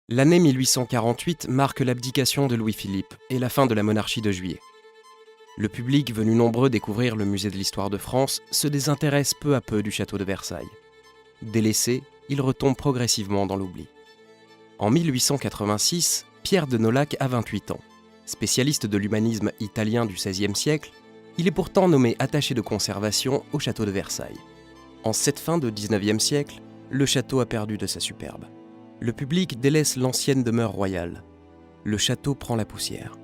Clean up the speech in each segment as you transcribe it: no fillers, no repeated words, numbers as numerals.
L'année 1848 marque l'abdication de Louis-Philippe et la fin de la monarchie de Juillet. Le public venu nombreux découvrir le musée de l'histoire de France se désintéresse peu à peu du château de Versailles. Délaissé, il retombe progressivement dans l'oubli. En 1886, Pierre de Nolhac a 28 ans. Spécialiste de l'humanisme italien du XVIe siècle, il est pourtant nommé attaché de conservation au château de Versailles. En cette fin de XIXe siècle, le château a perdu de sa superbe. Le public délaisse l'ancienne demeure royale. Le château prend la poussière.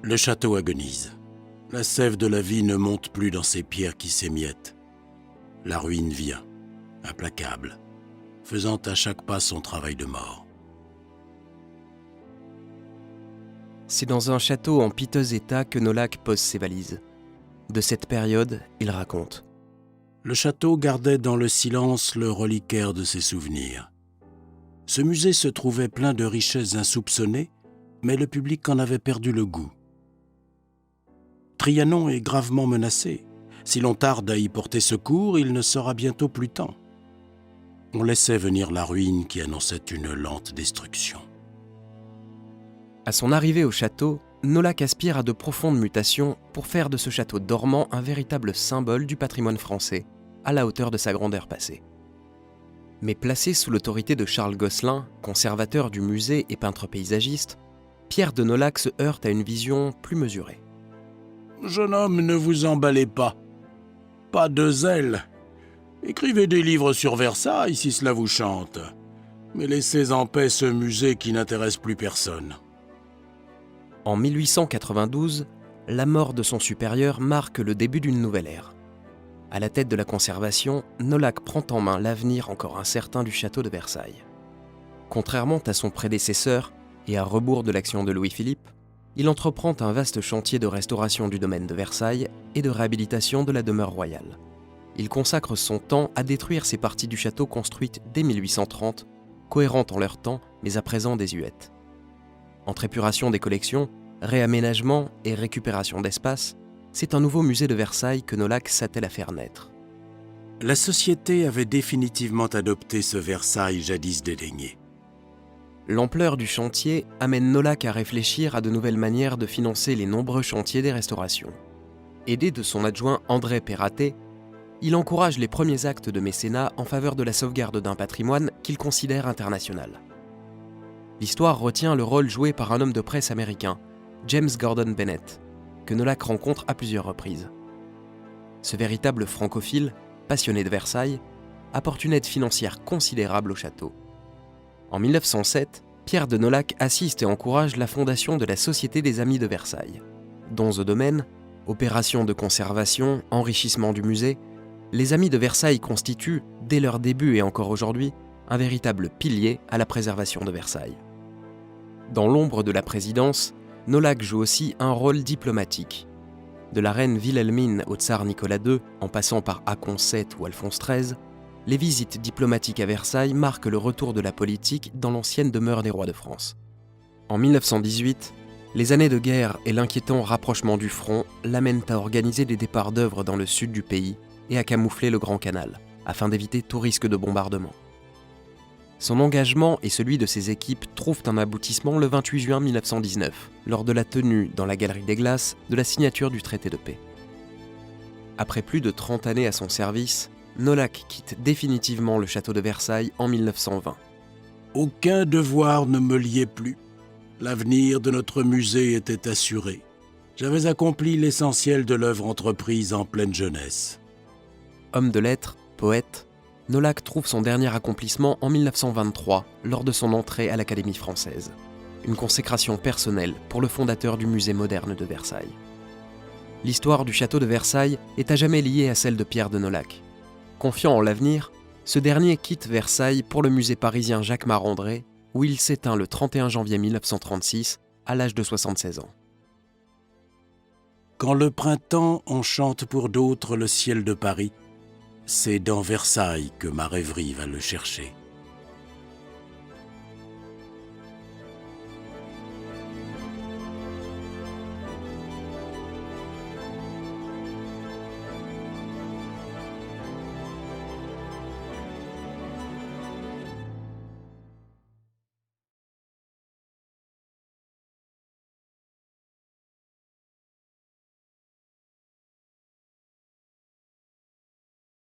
Le château agonise. La sève de la vie ne monte plus dans ces pierres qui s'émiettent. La ruine vient, implacable, faisant à chaque pas son travail de mort. C'est dans un château en piteux état que Nolhac pose ses valises. De cette période, il raconte. Le château gardait dans le silence le reliquaire de ses souvenirs. Ce musée se trouvait plein de richesses insoupçonnées, mais le public en avait perdu le goût. Trianon est gravement menacé. Si l'on tarde à y porter secours, il ne sera bientôt plus temps. On laissait venir la ruine qui annonçait une lente destruction. À son arrivée au château, Nolhac aspire à de profondes mutations pour faire de ce château dormant un véritable symbole du patrimoine français, à la hauteur de sa grandeur passée. Mais placé sous l'autorité de Charles Gosselin, conservateur du musée et peintre paysagiste, Pierre de Nolhac se heurte à une vision plus mesurée. « Jeune homme, ne vous emballez pas. Pas de zèle. Écrivez des livres sur Versailles si cela vous chante. Mais laissez en paix ce musée qui n'intéresse plus personne. » En 1892, la mort de son supérieur marque le début d'une nouvelle ère. À la tête de la conservation, Nolhac prend en main l'avenir encore incertain du château de Versailles. Contrairement à son prédécesseur et à rebours de l'action de Louis-Philippe, il entreprend un vaste chantier de restauration du domaine de Versailles et de réhabilitation de la demeure royale. Il consacre son temps à détruire ces parties du château construites dès 1830, cohérentes en leur temps mais à présent désuètes. Entre épuration des collections, réaménagement et récupération d'espace, c'est un nouveau musée de Versailles que Nolhac s'attelle à faire naître. La société avait définitivement adopté ce Versailles jadis dédaigné. L'ampleur du chantier amène Nolhac à réfléchir à de nouvelles manières de financer les nombreux chantiers des restaurations. Aidé de son adjoint André Perratet, il encourage les premiers actes de mécénat en faveur de la sauvegarde d'un patrimoine qu'il considère international. L'histoire retient le rôle joué par un homme de presse américain, James Gordon Bennett, que Nolhac rencontre à plusieurs reprises. Ce véritable francophile, passionné de Versailles, apporte une aide financière considérable au château. En 1907, Pierre de Nolhac assiste et encourage la fondation de la Société des Amis de Versailles. Dans ce domaine, opérations de conservation, enrichissement du musée, les Amis de Versailles constituent, dès leur début et encore aujourd'hui, un véritable pilier à la préservation de Versailles. Dans l'ombre de la présidence, Nolhac joue aussi un rôle diplomatique. De la reine Wilhelmine au tsar Nicolas II, en passant par Hakon VII ou Alphonse XIII, les visites diplomatiques à Versailles marquent le retour de la politique dans l'ancienne demeure des rois de France. En 1918, les années de guerre et l'inquiétant rapprochement du front l'amènent à organiser des départs d'œuvres dans le sud du pays et à camoufler le Grand Canal, afin d'éviter tout risque de bombardement. Son engagement et celui de ses équipes trouvent un aboutissement le 28 juin 1919, lors de la tenue, dans la Galerie des Glaces, de la signature du traité de paix. Après plus de 30 années à son service, Nolhac quitte définitivement le château de Versailles en 1920. Aucun devoir ne me liait plus. L'avenir de notre musée était assuré. J'avais accompli l'essentiel de l'œuvre entreprise en pleine jeunesse. Homme de lettres, poète, Nolhac trouve son dernier accomplissement en 1923 lors de son entrée à l'Académie française. Une consécration personnelle pour le fondateur du musée moderne de Versailles. L'histoire du château de Versailles est à jamais liée à celle de Pierre de Nolhac. Confiant en l'avenir, ce dernier quitte Versailles pour le musée parisien Jacques Marandré, où il s'éteint le 31 janvier 1936 à l'âge de 76 ans. Quand le printemps enchante pour d'autres le ciel de Paris, c'est dans Versailles que ma rêverie va le chercher.